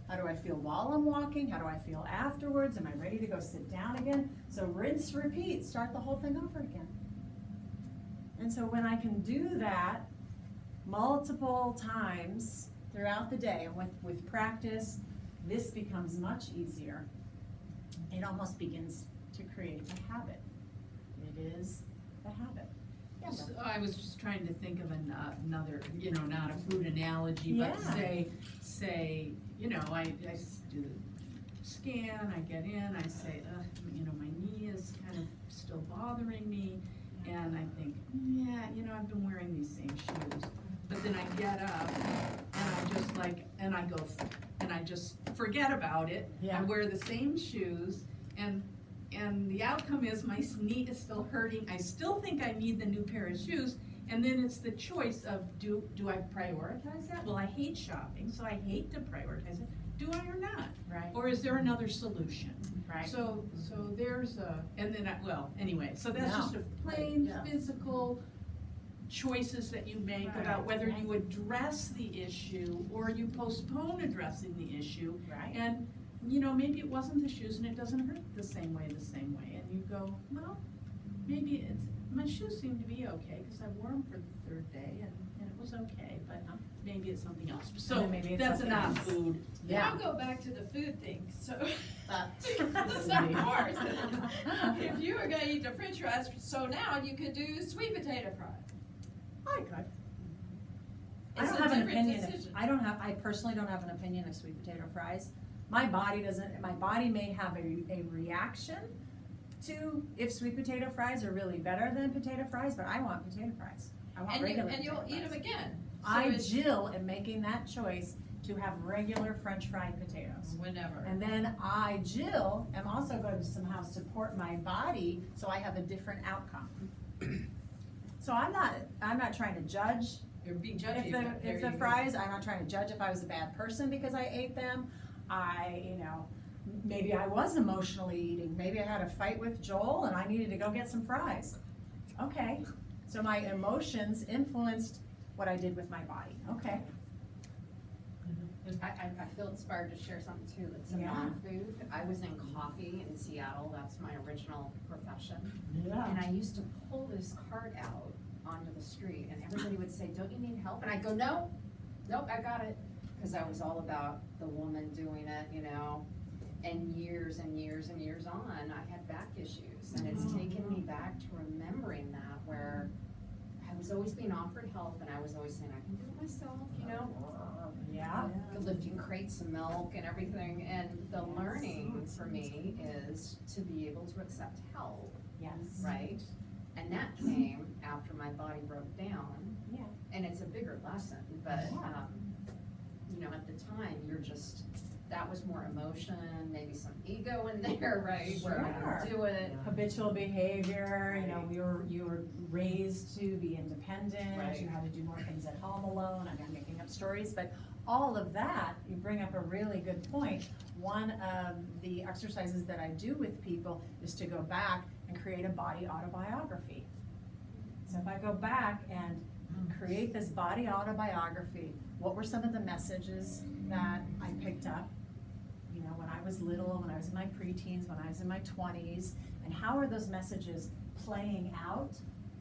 How do I feel while I'm walking? How do I feel afterwards? Am I ready to go sit down again? So rinse, repeat, start the whole thing over again. And so when I can do that multiple times throughout the day, and with practice, this becomes much easier. It almost begins to create a habit. It is a habit. Yeah, So I was just trying to think of another, not a food analogy, but Yeah. say, I do the scan, I get in, I say, my knee is kind of still bothering me, and I think, yeah, I've been wearing these same shoes, but then I get up, and I just and I go, and I just forget about it. Yeah. I wear the same shoes, and the outcome is my knee is still hurting. I still think I need the new pair of shoes. And then it's the choice of, do I prioritize that? Well, I hate shopping, so I hate to prioritize it. Do I or not? Right. Or is there another solution? Right. So there's and then, anyway, so that's No. just a plain Yeah. physical choices that you make Right. about whether Right. you address the issue or you postpone addressing the issue. Right. And, maybe it wasn't the shoes and it doesn't hurt the same way. And you go, well, maybe my shoes seem to be okay because I wore them for the third day and it was okay, but maybe it's something else. So then maybe it's that's something not else. food. I'll go back to the food thing, so. This Of course. If you were gonna eat the french fries, so now you could do sweet potato fries. I could. I It's don't a have an different opinion, decision. I personally don't have an opinion of sweet potato fries. My body may have a reaction to if sweet potato fries are really better than potato fries, but I want potato fries. I want regular And potato you'll eat them fries. again. So I, it's Jill, am making that choice to have regular French fried potatoes. Whenever. And then I, Jill, am also going to somehow support my body, so I have a different outcome. So I'm not trying to judge You're being judgy. if but there the you go. fries, I'm not trying to judge if I was a bad person because I ate them. Maybe I was emotionally eating, maybe I had a fight with Joel and I needed to go get some fries. Okay, so my emotions influenced what I did with my body, okay. I feel inspired to share something too, that's a Yeah. non-food. I was in coffee in Seattle, that's my original profession. Yeah. And I used to pull this cart out onto the street and everybody would say, don't you need help? And I'd go, nope, I got it. Cause I was all about the woman doing it, and years and years and years on, I had back issues. And it's taken me back to remembering that where I was always being offered help and I was always saying, I can do it myself, Yeah. lifting crates of milk and everything. And the learning for me is to be able to accept help, Yes. right? And that came after my body broke down. Yeah. And it's a bigger lesson, but, Yeah. at the time, that was more emotion, maybe some ego in there, right? Where I Sure. don't do it. Habitual behavior, Right. you were raised to be independent, Right. you had to do more things at home alone, I'm making up stories, but all of that, you bring up a really good point. One of the exercises that I do with people is to go back and create a body autobiography. So if I go back and create this body autobiography, what were some of the messages that I picked up when I was little, when I was in my preteens, when I was in my 20s, and how are those messages playing out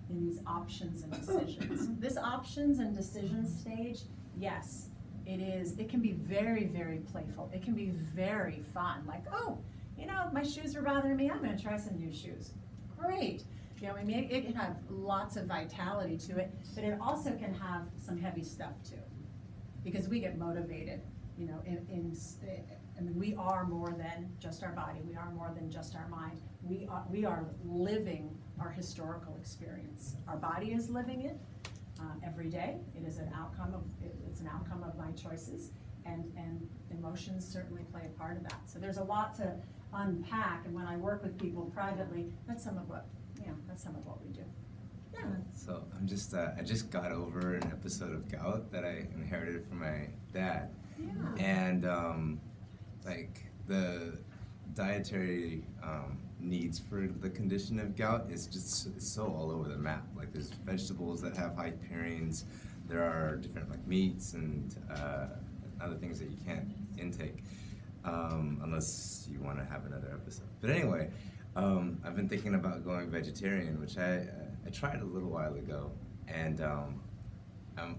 in these options and decisions? This options and decisions stage, yes, it can be very, very playful. It can be very fun, like, my shoes were bothering me, I'm gonna try some new shoes. Great. It can have lots of vitality to it, but it also can have some heavy stuff too. Because we get motivated, we are more than just our body, we are more than just our mind. We are living our historical experience. Our body is living it every day. It is an outcome of my choices, and emotions certainly play a part of that. So there's a lot to unpack, and when I work with people privately, that's some of what we do. Yeah. So I'm just, I just got over an episode of gout that I inherited from my dad. Yeah. And like the dietary needs for the condition of gout is just so all over the map. Like there's vegetables that have high purines, there are different like meats and other things that you can't intake unless you want to have another episode. But anyway, I've been thinking about going vegetarian, which I tried a little while ago, and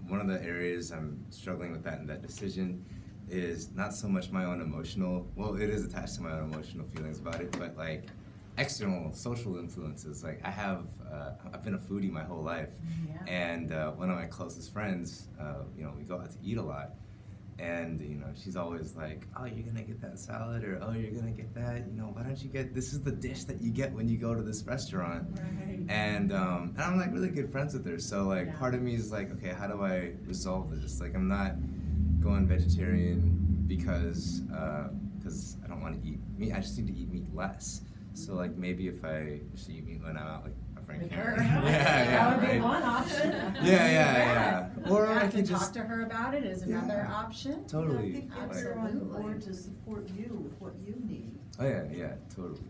one of the areas I'm struggling with that decision is not so much my own emotional, well, it is attached to my own emotional feelings about it, but like external social influences. Like I've been a foodie my whole life, Yeah. and one of my closest friends, you know, we go out to eat a lot, and you know, she's always like, oh, you're gonna get that salad, or oh, you're gonna get that, you know, why don't you get, this is the dish that you get when you go to this restaurant. Right. And I'm like really good friends with her, so like Yeah. part of me is like, okay, how do I resolve this? Like I'm not going vegetarian because I don't want to eat meat. I just need to eat meat less. So like maybe if I just eat meat when I'm out with my friend With Karen. her. yeah, That would be right? one option. Yeah. Or I Have to could talk just to her about it is another Yeah. option. totally. I think like- get her on Absolutely. board to support you with what you need. oh yeah, totally.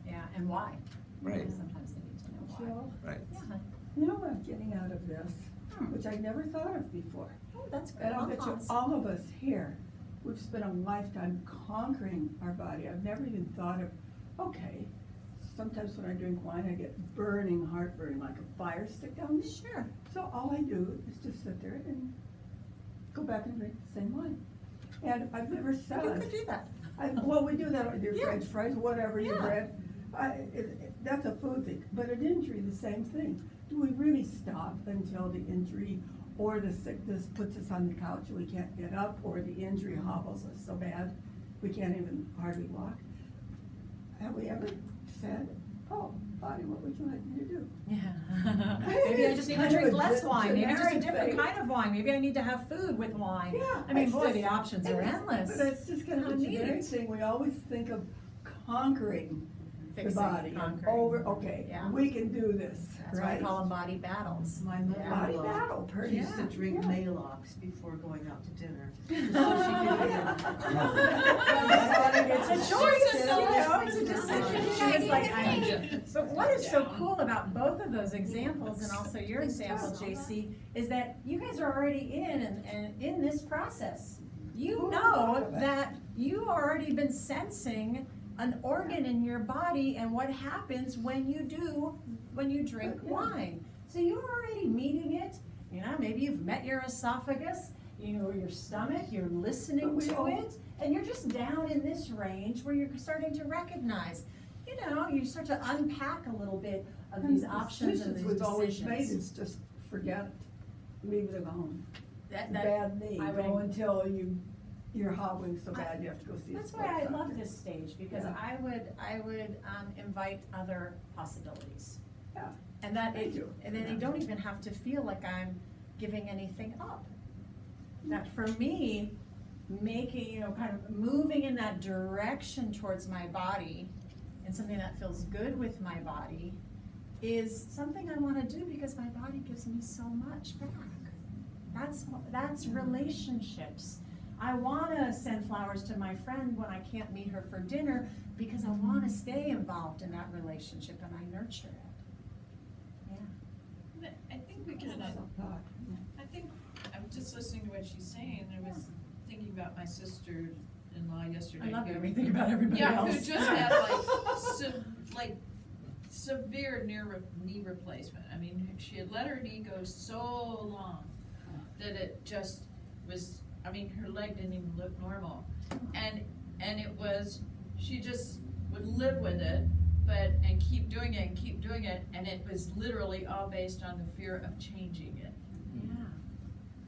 Yeah, and why? Right, Sometimes they need to know why. Jill, right. Yeah. you know what I'm getting out of this, which I never thought of before. Oh, that's good. And I'll bet you all of us here, we've spent a lifetime conquering our body. I've never even thought of, okay, sometimes when I drink wine, I get burning heartburn, like a fire stick down me. Sure. So all I do is just sit there and go back and drink the same wine. And I've never You said, could do that. well, we do that with your Yeah. french fries, whatever you Yeah. bread. That's a food thing, but an injury, the same thing. Do we really stop until the injury or the sickness puts us on the couch and we can't get up, or the injury hobbles us so bad we can't even hardly walk? Have we ever said, oh, body, what would you like me to do? Yeah. Maybe I just need to drink less wine, maybe just a generic different thing. kind of wine, maybe I need to have food with wine. Yeah. I mean, it's boy, just- the options are it's- endless. But it's just kind of How a generic neat. thing, we always think of conquering the Fixing, body, and conquering. over, okay, Yeah. we can do this, That's why I right? call them body battles. My mother Yeah. Body battle, pretty. used to Yeah, drink yeah. Maalox before going out to dinner. It's a choice, you know, it's a It's decision. a She was like, decision. But what is so Yeah. cool about both of those examples, and also your example, JC, is that you guys are already in this process. You know that you already been sensing an organ in your body and what happens when you drink wine. So you're already meeting it, you know, maybe you've met your esophagus, you know, your stomach, you're listening But we to all- it, and you're just down in this range where you're starting to recognize, you know, you start to unpack a little bit of And these the options and decisions these we've always made decisions. is just forget it, leave it alone. That- Bad knee, I would go ag- until you're hobbling so bad you have to go see a That's sports why I doctor. love this stage, because Yeah. I would invite other possibilities. Yeah. And that, Thank you. and then you don't even have to feel like I'm giving anything up. That for me, making, you know, kind of moving in that direction towards my body and something that feels good with my body is something I wanna do because my body gives me so much back. That's relationships. I wanna send flowers to my friend when I can't meet her for dinner because I wanna stay involved in that relationship and I nurture it. Yeah. I think we can, I think, I'm just listening to what she's saying, I was thinking about my sister-in-law yesterday. I love who- everything about everybody Yeah, else. who just had like severe knee replacement. I mean, she had let her knee go so long that it just was, I mean, her leg didn't even look normal. And it was, she just would live with it, and keep doing it, and it was literally all based on the fear of changing it. Yeah.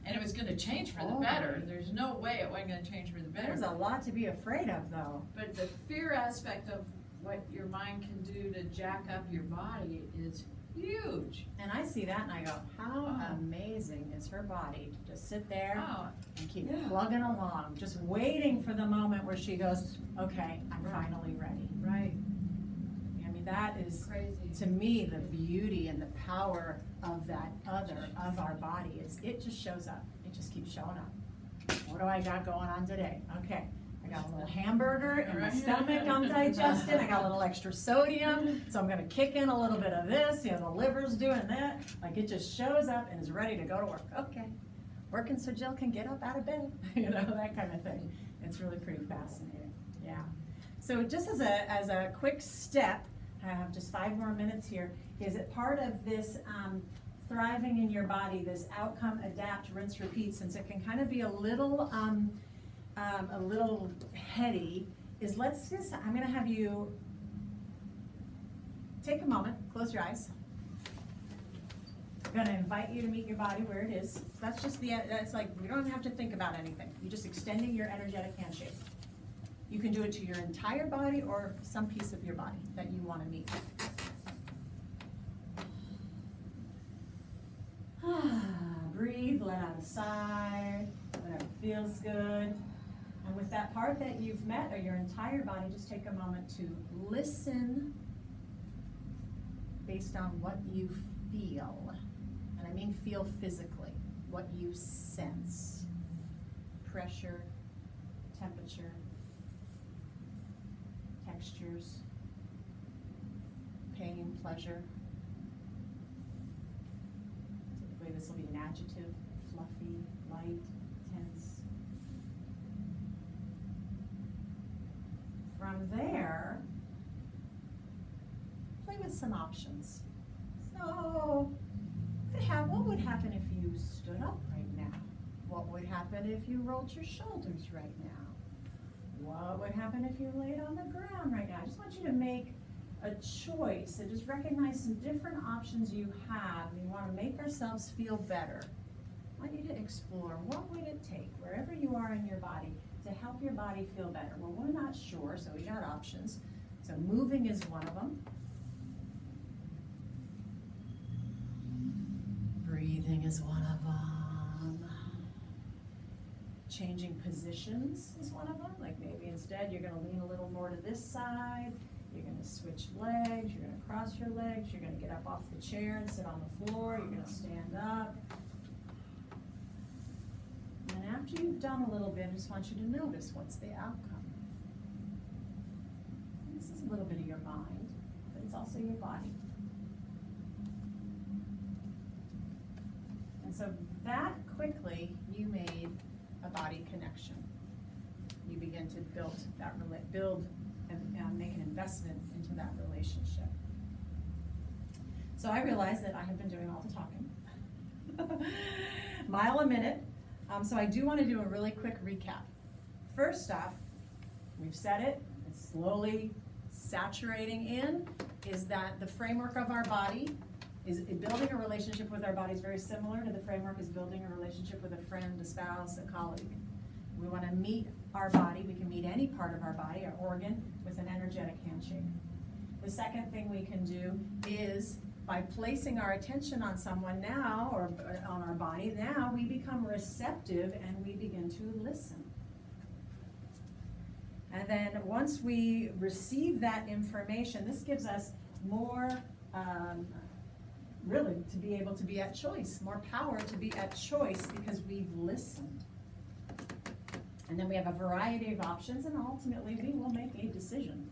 And it was gonna change for the Oh. better, there's no way it wasn't gonna change for the better. There's a lot to be afraid of, though. But the fear aspect of what your mind can do to jack up your body is huge. And I see that and I go, how Oh. amazing is her body to just sit there Oh, and keep Yeah. plugging along, just waiting for the moment where she goes, okay, I'm finally ready. right. I mean, that is, Crazy. to me, the beauty and the power of that other, of our body, is it just shows up. It just keeps showing up. What do I got going on today? Okay, I got a little hamburger in my stomach I'm digesting, I got a little extra sodium, so I'm gonna kick in a little bit of this, you know, the liver's doing that. Like, it just shows up and is ready to go to work. Okay, working so Jill can get up out of bed, you know, that kind of thing. It's really pretty fascinating, yeah. So just as a quick step, I have just 5 more minutes here, is it part of this thriving in your body, this outcome, adapt, rinse, repeat, since it can kind of be a little heady, is I'm gonna have you take a moment, close your eyes. I'm gonna invite you to meet your body where it is. That's just that's like, you don't have to think about anything. You're just extending your energetic handshake. You can do it to your entire body or some piece of your body that you wanna meet. Breathe, let out a sigh, whatever feels good. And with that part that you've met, or your entire body, just take a moment to listen based on what you feel. And I mean feel physically, what you sense. Pressure, temperature, textures, pain, pleasure. Typically this will be an adjective, fluffy, light, tense. From there, play with some options. So, what would happen if you stood up right now? What would happen if you rolled your shoulders right now? What would happen if you laid on the ground right now? I just want you to make a choice and just recognize some different options you have. We want to make ourselves feel better. I want you to explore, what would it take, wherever you are in your body, to help your body feel better? Well, we're not sure, so we got options. So moving is one of them. Breathing is one of them. Changing positions is one of them. Like maybe instead you're gonna lean a little more to this side. You're gonna switch legs, you're gonna cross your legs, you're gonna get up off the chair and sit on the floor, you're gonna stand up. And after you've done a little bit, I just want you to notice what's the outcome. And this is a little bit of your mind, but it's also your body. And so that quickly, you made a body connection. You begin to build and make an investment into that relationship. So I realize that I have been doing all the talking. Mile a minute. So I do want to do a really quick recap. First off, we've said it, it's slowly saturating in, is that the framework of our body is building a relationship with our body is very similar to the framework is building a relationship with a friend, a spouse, a colleague. We want to meet our body, we can meet any part of our body, our organ, with an energetic handshake. The second thing we can do is by placing our attention on someone now, or on our body, now we become receptive and we begin to listen. And then once we receive that information, this gives us more, really, to be able to be at choice, more power to be at choice because we've listened. And then we have a variety of options, and ultimately we will make a decision.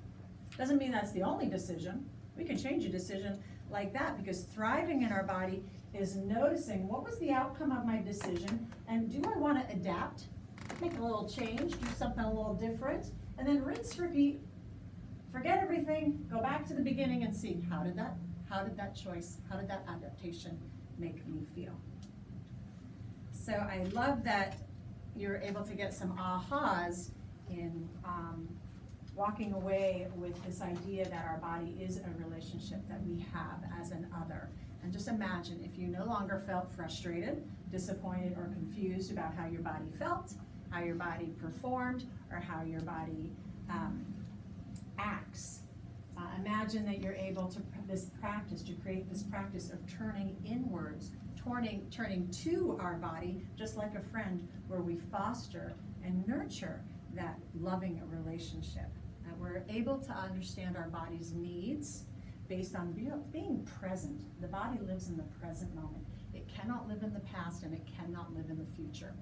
Doesn't mean that's the only decision. We can change a decision like that, because thriving in our body is noticing what was the outcome of my decision, and do I want to adapt, make a little change, do something a little different, and then rinse, repeat, forget everything, go back to the beginning and see how did that choice, how did that adaptation make me feel? So I love that you're able to get some ahas in walking away with this idea that our body is a relationship that we have as an other. And just imagine if you no longer felt frustrated, disappointed, or confused about how your body felt, how your body performed, or how your body acts. Imagine that you're able to create this practice of turning inwards, turning to our body, just like a friend, where we foster and nurture that loving relationship. And we're able to understand our body's needs, based on being present. The body lives in the present moment. It cannot live in the past and it cannot live in the future.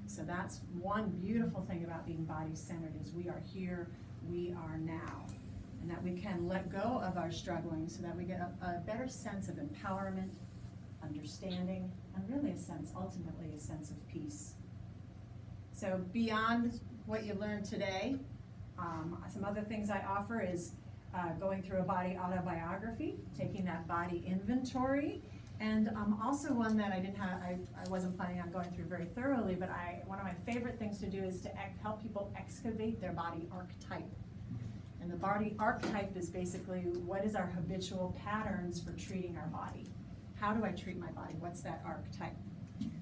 So that's one beautiful thing about being body-centered is we are here, we are now. And that we can let go of our struggling so that we get a better sense of empowerment, understanding, and really a sense, ultimately a sense of peace. So beyond what you learned today, some other things I offer is going through a body autobiography, taking that body inventory, and also one that I wasn't planning on going through very thoroughly, but one of my favorite things to do is to help people excavate their body archetype. And the body archetype is basically what is our habitual patterns for treating our body. How do I treat my body? What's that archetype?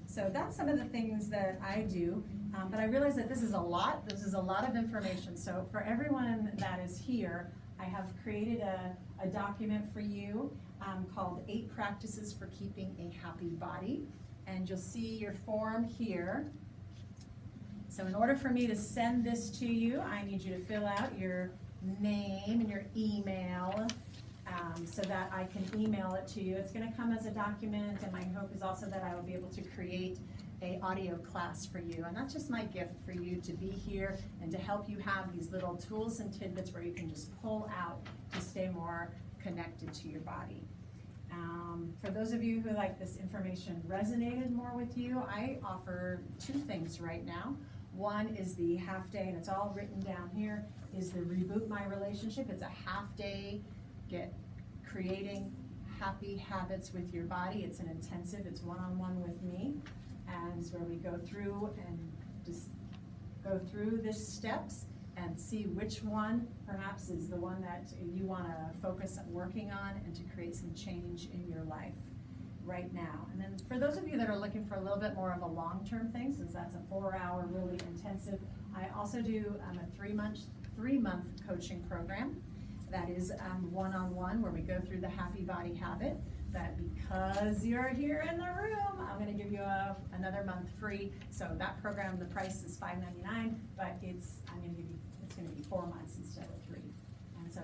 So that's some of the things that I do, but I realize that this is a lot of information. So for everyone that is here, I have created a document for you called 8 Practices for Keeping a Happy Body. And you'll see your form here. So in order for me to send this to you, I need you to fill out your name and your email so that I can email it to you. It's going to come as a document, and my hope is also that I will be able to create an audio class for you. And that's just my gift for you to be here and to help you have these little tools and tidbits where you can just pull out to stay more connected to your body. For those of you who like this information resonated more with you, I offer 2 things right now. One is the half day, and it's all written down here, is the Reboot My Relationship. It's a half day, creating happy habits with your body. It's an intensive, it's one-on-one with me. And it's where we go through and just go through the steps and see which one perhaps is the one that you want to focus on working on and to create some change in your life right now. And then for those of you that are looking for a little bit more of a long-term thing, since that's a 4-hour really intensive, I also do a 3-month coaching program that is one-on-one, where we go through the happy body habit. That because you're here in the room, I'm going to give you another month free. So that program, the price is $5.99, but it's going to be 4 months instead of 3. And so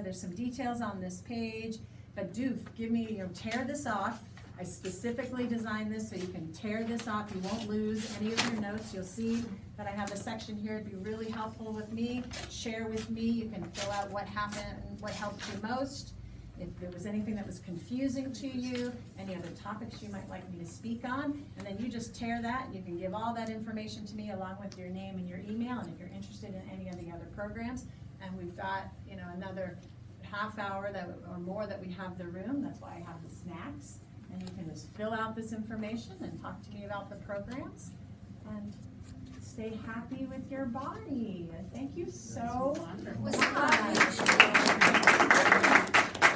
there's some details on this page. But do give me, tear this off. I specifically designed this so you can tear this off. You won't lose any of your notes. You'll see that I have a section here. It'd be really helpful with me. Share with me. You can fill out what happened, what helped you most. If there was anything that was confusing to you, any other topics you might like me to speak on, and then you just tear that, and you can give all that information to me along with your name and your email, and if you're interested in any of the other programs. And we've got, another half hour or more that we have the room. That's why I have the snacks. And you can just fill out this information and talk to me about the programs. And stay happy with your body. Thank you so much.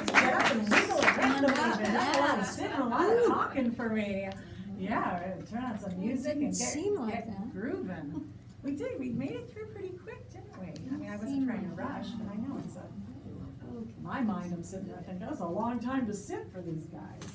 Get up and wiggle around a little bit. That's a lot of sitting, a lot of talking for me. Yeah, turn on some music and get grooving. We did. We made it through pretty quick, didn't we? I mean, I wasn't trying to rush, but I know it's my mind. I'm sitting there thinking that's a long time to sit for these guys.